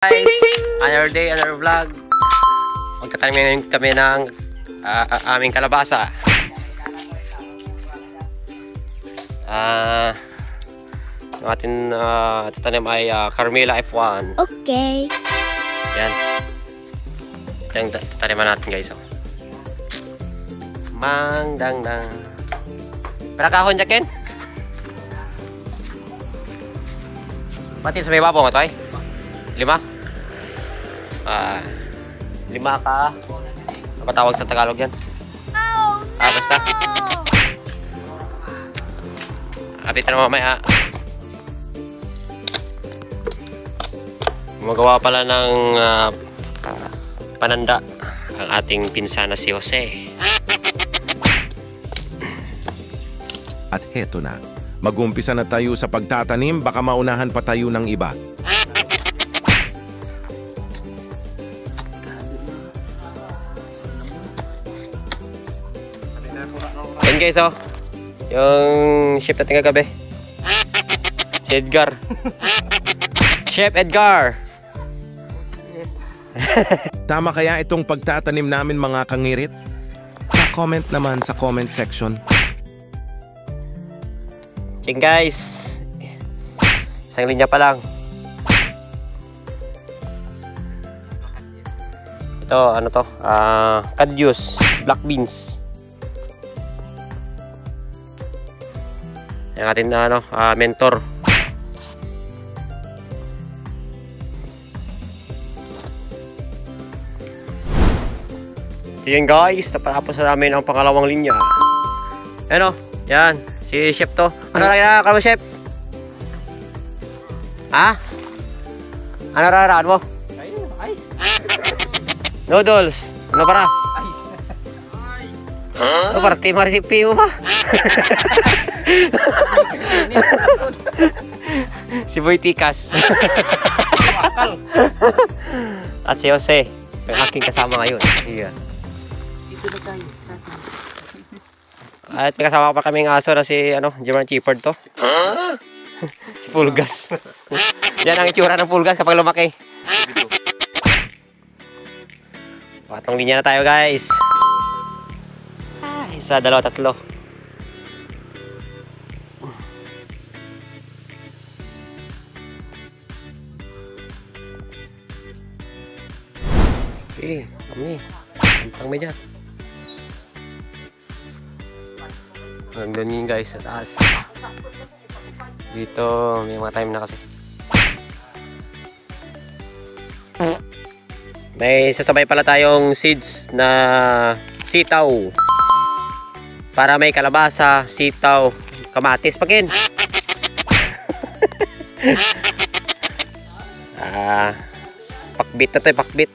Guys, another day, another vlog. Magtatanim ngayon kami ng aming kalabasa. Ang ating tatanim ay Carmela F1. Okay. Yan. Yan tataniman natin guys. Oh. Mangdangdang. Para kahon jakin? Pati sa may babaw nga to ay? 5? 5 ka. Ano ba tawag sa Tagalog yan? Oh, no! Basta. Apitan na mamaya. Gumagawa pala ng pananda ang ating pinsan na si Jose. At heto na, mag-umpisa na tayo sa pagtatanim, baka maunahan pa tayo ng iba. Yan guys oh, yung chef natin kagabi, si Edgar. Chef Edgar. Tama kaya itong pagtatanim namin mga kangirit? Pa-comment naman sa comment section. Yan guys, isang linya pa lang. Ito ano to, kadyus, black beans. Yung ating mentor. So yun guys, napatapos na namin ang pangalawang linya. Ano, yan, si chef to. Ano na kamo chef? Ha? Ano raraan mo? Ice. Noodles. Ano para? Ice. Ano para? Timar si Pio ba? Si Boy Tikas. At si Jose, ang aking kasama ngayon. Yeah. At may kasama pa kaming aso na si German Shepherd to. Si Pulgas. Yan ang itsura ng Pulgas kapag lumaki. Patong linya na tayo guys. Isa, dalawa, tatlo. Okay, kami. Antang medyan. Hanggang yun guys, sa taas. Dito, may mga time na kasi. May sasabay pala tayong seeds na sitaw. Para may kalabasa, sitaw, kamatis, pagin. Pakbit na to, pakbit.